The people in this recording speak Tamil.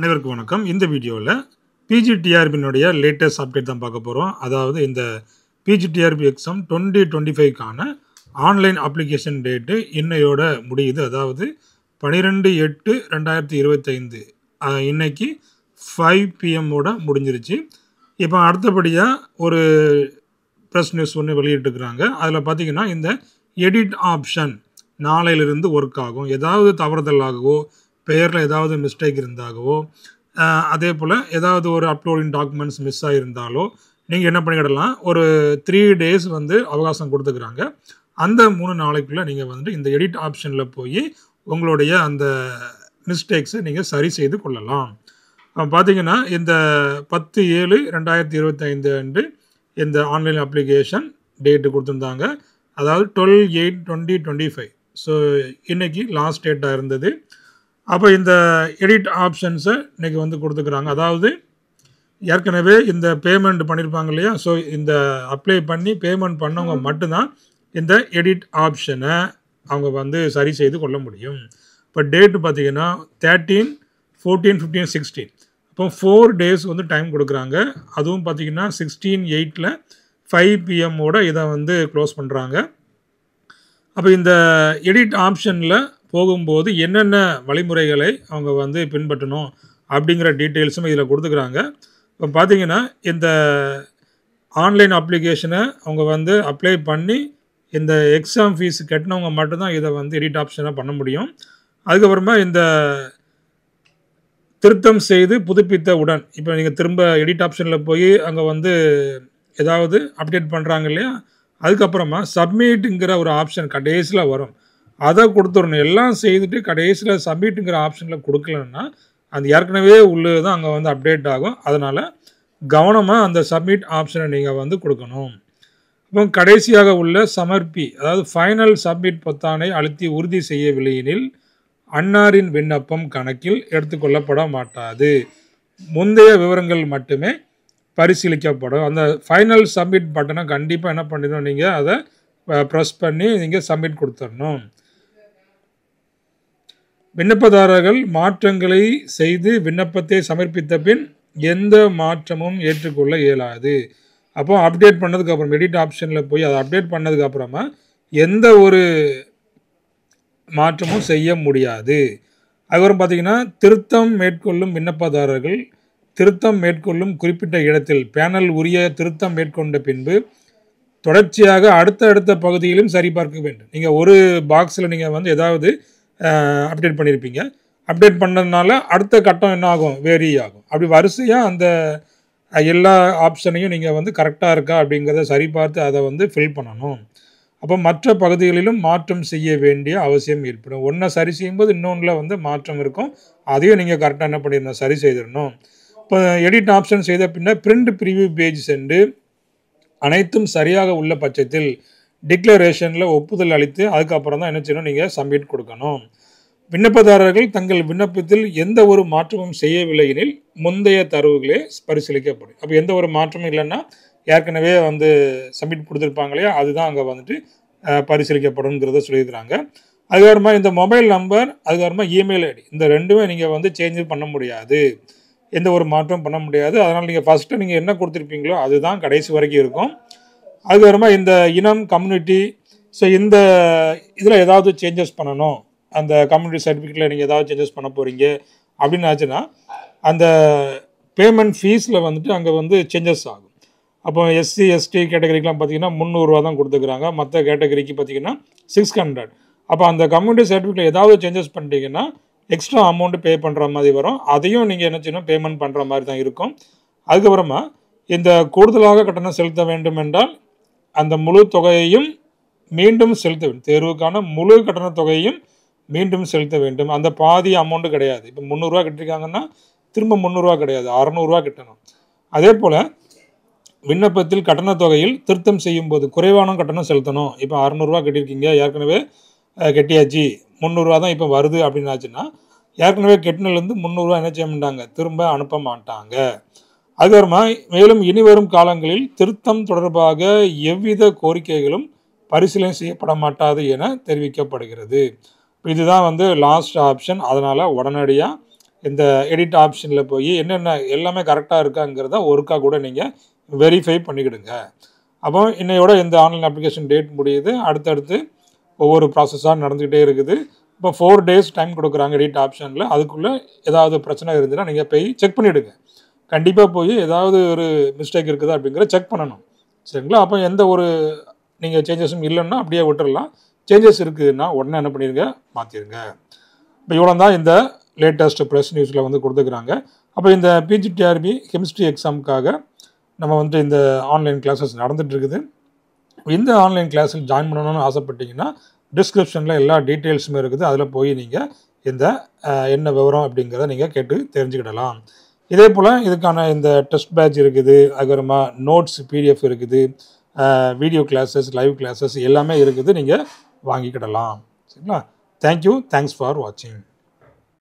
அனைவருக்கும் வணக்கம். இந்த வீடியோவில் பிஜிடிஆர்பியினுடைய லேட்டஸ்ட் அப்டேட் தான் பார்க்க போகிறோம். அதாவது இந்த பிஜிடிஆர்பி எக்ஸாம் 2025க்கான ஆன்லைன் அப்ளிகேஷன் டேட்டு இன்னையோட முடியுது. அதாவது 12/8/2025 இன்னைக்கு 5 PM முடிஞ்சிருச்சு. இப்போ அடுத்தபடியாக ஒரு ப்ரெஸ் நியூஸ் ஒன்று வெளியிட்டிருக்கிறாங்க. அதில் பார்த்தீங்கன்னா இந்த எடிட் ஆப்ஷன் நாளையிலிருந்து ஒர்க் ஆகும். ஏதாவது தவறுதலாகவோ பெயரில் ஏதாவது மிஸ்டேக் இருந்தாகவோ அதே போல் ஏதாவது ஒரு அப்லோடிங் டாக்குமெண்ட்ஸ் மிஸ் ஆகியிருந்தாலோ நீங்கள் என்ன பண்ணிக்கிடலாம், ஒரு 3 days அவகாசம் கொடுத்துக்கிறாங்க. அந்த 3 நாளைக்குள்ளே நீங்கள் இந்த எடிட் ஆப்ஷனில் போய் உங்களுடைய அந்த மிஸ்டேக்ஸை நீங்கள் சரி செய்து கொள்ளலாம். பார்த்தீங்கன்னா இந்த 10/7/2025 அன்று இந்த ஆன்லைன் அப்ளிகேஷன் டேட்டு கொடுத்துருந்தாங்க. அதாவது 12/8/2025. ஸோ இன்றைக்கி லாஸ்ட் டேட்டாக இருந்தது. அப்போ இந்த எடிட் ஆப்ஷன்ஸை இன்றைக்கி கொடுத்துக்கிறாங்க. அதாவது ஏற்கனவே இந்த பேமெண்ட் பண்ணியிருப்பாங்க இல்லையா, ஸோ இந்த அப்ளை பண்ணி பேமெண்ட் பண்ணவங்க மட்டும்தான் இந்த எடிட் ஆப்ஷனை அவங்க சரி செய்து கொள்ள முடியும். இப்போ டேட்டு பார்த்திங்கன்னா 13, 14, 15, 16. அப்போ 4 days டைம் கொடுக்குறாங்க. அதுவும் பார்த்திங்கன்னா 16/8 5 PM இதை க்ளோஸ் பண்ணுறாங்க. அப்போ இந்த எடிட் ஆப்ஷனில் போகும்போது என்னென்ன வழிமுறைகளை அவங்க பின்பற்றணும் அப்படிங்கிற டீட்டெயில்ஸும் இதில் கொடுத்துக்கிறாங்க. இப்போ பார்த்தீங்கன்னா இந்த ஆன்லைன் அப்ளிகேஷனை அவங்க அப்ளை பண்ணி இந்த எக்ஸாம் ஃபீஸ் கட்டினவங்க மட்டும்தான் இதை எடிட் ஆப்ஷனை பண்ண முடியும். அதுக்கப்புறமா இந்த திருத்தம் செய்து புதுப்பித்தவுடன் இப்போ நீங்கள் திரும்ப எடிட் ஆப்ஷனில் போய் அங்கே ஏதாவது அப்டேட் பண்ணுறாங்க இல்லையா, அதுக்கப்புறமா சப்மிட்டுங்கிற ஒரு ஆப்ஷன் கடைசியில் வரும். அதை கொடுத்துடணும். எல்லாம் செய்துட்டு கடைசியில் சப்மிட்டுங்கிற ஆப்ஷனில் கொடுக்கலன்னா அந்த ஏற்கனவே உள்ளது தான் அங்கே அப்டேட் ஆகும். அதனால் கவனமாக அந்த சப்மிட் ஆப்ஷனை நீங்கள் கொடுக்கணும். இப்போ கடைசியாக உள்ள சமர்ப்பி, அதாவது ஃபைனல் சப்மிட் பொத்தானை அழுத்தி உறுதி செய்யவில்லையெனில் அன்னாரின் விண்ணப்பம் கணக்கில் எடுத்துக்கொள்ளப்பட மாட்டாது. முந்தைய விவரங்கள் மட்டுமே பரிசீலிக்கப்படும். அந்த ஃபைனல் சப்மிட் பட்டனை கண்டிப்பாக என்ன பண்ணிடணும், நீங்கள் அதை ப்ரெஸ் பண்ணி நீங்கள் சப்மிட் கொடுத்துடணும். விண்ணப்பதாரர்கள் மாற்றங்களை செய்து விண்ணப்பத்தை சமர்ப்பித்த பின் எந்த மாற்றமும் ஏற்றுக்கொள்ள இயலாது. அப்போ அப்டேட் பண்ணதுக்கப்புறம் எடிட் ஆப்ஷனில் போய் அதை அப்டேட் பண்ணதுக்கப்புறமா எந்த ஒரு மாற்றமும் செய்ய முடியாது. அதுக்கப்புறம் பார்த்திங்கன்னா திருத்தம் மேற்கொள்ளும் விண்ணப்பதாரர்கள் திருத்தம் மேற்கொள்ளும் குறிப்பிட்ட இடத்தில் பேனல் உரிய திருத்தம் மேற்கொண்ட பின்பு தொடர்ச்சியாக அடுத்த பகுதியிலும் சரிபார்க்க வேண்டும். நீங்கள் ஒரு பாக்ஸில் நீங்கள் ஏதாவது அப்டேட் பண்ணியிருப்பீங்க. அப்டேட் பண்ணதுனால அடுத்த கட்டம் என்ன ஆகும், வேரி ஆகும். அப்படி வரிசையாக அந்த எல்லா ஆப்ஷனையும் நீங்கள் கரெக்டாக இருக்கா அப்படிங்கிறத சரிபார்த்து அதை ஃபில் பண்ணணும். அப்போ மற்ற பகுதிகளிலும் மாற்றம் செய்ய வேண்டிய அவசியம் ஏற்படும். ஒன்றை சரி செய்யும்போது இன்னொன்றில் மாற்றம் இருக்கும். அதையும் நீங்கள் கரெக்டாக என்ன பண்ணிடணும், சரி செய்திடணும். இப்போ எடிட் ஆப்ஷன் செய்த பின்னர் பிரிண்ட் ப்ரிவியூ பேஜ் சென்று அனைத்தும் சரியாக உள்ள பட்சத்தில் டிக்ளரேஷனில் ஒப்புதல் அளித்து அதுக்கப்புறம் தான் என்ன செய்யணும், நீங்கள் சப்மிட் கொடுக்கணும். விண்ணப்பதாரர்கள் தங்கள் விண்ணப்பத்தில் எந்த ஒரு மாற்றமும் செய்யவில்லை எனில் முந்தைய தரவுகளே பரிசீலிக்கப்படும். அப்போ எந்த ஒரு மாற்றமும் இல்லைன்னா ஏற்கனவே சப்மிட் கொடுத்துருப்பாங்க இல்லையா, அதுதான் அங்கே பரிசீலிக்கப்படும்ங்கிறத சொல்லியிருக்கிறாங்க. அதுக்கப்புறமா இந்த மொபைல் நம்பர் அதுக்கப்புறமா இமெயில் ஐடி இந்த ரெண்டுமே நீங்கள் சேஞ்ச் பண்ண முடியாது. எந்த ஒரு மாற்றம் பண்ண முடியாது. அதனால் நீங்கள் ஃபஸ்ட்டு நீங்கள் என்ன கொடுத்துருப்பீங்களோ அதுதான் கடைசி வரைக்கும் இருக்கும். அதுக்கப்புறமா இந்த இனம் கம்யூனிட்டி, ஸோ இந்த இதில் ஏதாவது சேஞ்சஸ் பண்ணணும், அந்த கம்யூனிட்டி சர்டிஃபிகேட்டில் நீங்கள் ஏதாவது சேஞ்சஸ் பண்ண போகிறீங்க அப்படின்னு ஆச்சுன்னா அந்த பேமெண்ட் ஃபீஸில் அங்கே சேஞ்சஸ் ஆகும். அப்போ SC ST கேட்டகரிக்கெலாம் பார்த்தீங்கன்னா 300 தான் கொடுத்துக்கிறாங்க. மற்ற கேட்டகரிக்கு பார்த்தீங்கன்னா 600. அப்போ அந்த கம்யூனிட்டி சர்டிஃபிகேட்டில் ஏதாவது சேஞ்சஸ் பண்ணிட்டீங்கன்னா எக்ஸ்ட்ரா அமௌண்ட்டு பே பண்ணுற மாதிரி வரும். அதையும் நீங்கள் என்ன செய்யணும், பேமெண்ட் பண்ணுற மாதிரி தான் இருக்கும். அதுக்கப்புறமா இந்த கூடுதலாக கட்டணம் செலுத்த வேண்டும் என்றால் அந்த முழு தொகையையும் மீண்டும் செலுத்த வேண்டும். தேர்வுக்கான முழு கட்டண தொகையையும் மீண்டும் செலுத்த வேண்டும். அந்த பாதி அமௌண்ட்டு கிடையாது. இப்போ 300 கட்டிருக்காங்கன்னா திரும்ப 300 கிடையாது, 600 கட்டணும். அதே போல் விண்ணப்பத்தில் கட்டண தொகையில் திருத்தம் செய்யும் போது குறைவான கட்டணம் செலுத்தணும். இப்போ 600 கட்டியிருக்கீங்க, ஏற்கனவே கட்டியாச்சு, 300 தான் இப்போ வருது அப்படின்னு ஆச்சுன்னா ஏற்கனவே கெட்டினிலேருந்து 300 என்ன செய்ய மாட்டாங்க, திரும்ப அனுப்ப மாட்டாங்க. அதுக்கப்புறமா மேலும் இனிவரும் காலங்களில் திருத்தம் தொடர்பாக எவ்வித கோரிக்கைகளும் பரிசீலனை செய்யப்பட மாட்டாது என தெரிவிக்கப்படுகிறது. இதுதான் லாஸ்ட் ஆப்ஷன். அதனால் உடனடியாக இந்த எடிட் ஆப்ஷனில் போய் என்னென்ன எல்லாமே கரெக்டாக இருக்காங்கிறத ஒருக்கா கூட நீங்கள் வெரிஃபை பண்ணிக்கிடுங்க. அப்போ இன்னையோட இந்த ஆன்லைன் அப்ளிகேஷன் டேட் முடியுது. அடுத்தடுத்து ஒவ்வொரு ப்ராசஸாக நடந்துக்கிட்டே இருக்குது. இப்போ 4 days டைம் கொடுக்குறாங்க எடிட் ஆப்ஷனில். அதுக்குள்ளே ஏதாவது பிரச்சனை இருந்துச்சுன்னா நீங்கள் போய் செக் பண்ணிவிடுங்க. கண்டிப்பாக போய் ஏதாவது ஒரு மிஸ்டேக் இருக்குதா அப்படிங்கிறத செக் பண்ணணும். சரிங்களா? அப்போ எந்த ஒரு நீங்கள் சேஞ்சஸும் இல்லைன்னா அப்படியே விட்டுடலாம். சேஞ்சஸ் இருக்குதுன்னா உடனே என்ன பண்ணிடுங்க, மாற்றிடுங்க. இப்போ இவ்வளோ தான் இந்த லேட்டஸ்ட் ப்ரெஸ் நியூஸில் வந்து கொடுத்துக்கிறாங்க. அப்போ இந்த பிஜிடிஆர்பி கெமிஸ்ட்ரி எக்ஸாமுக்காக நம்ம வந்து இந்த ஆன்லைன் கிளாஸஸ் நடந்துகிட்ருக்குது. இந்த ஆன்லைன் கிளாஸில் ஜாயின் பண்ணணும்னு ஆசைப்பட்டீங்கன்னா டிஸ்கிரிப்ஷனில் எல்லா டீட்டெயில்ஸுமே இருக்குது. அதில் போய் நீங்கள் இந்த என்ன விவரம் அப்படிங்கிறத நீங்கள் கேட்டு தெரிஞ்சுக்கிடலாம். இதே போல் இதுக்கான இந்த டெஸ்ட் பேட்ச் இருக்குது. அதுக்கப்புறமா நோட்ஸ் PDF இருக்குது. வீடியோ கிளாஸஸ், லைவ் கிளாஸஸ் எல்லாமே இருக்குது. நீங்கள் வாங்கிக்கிடலாம். சரிங்களா? தேங்க்யூ. தேங்க்ஸ் ஃபார் வாட்சிங்.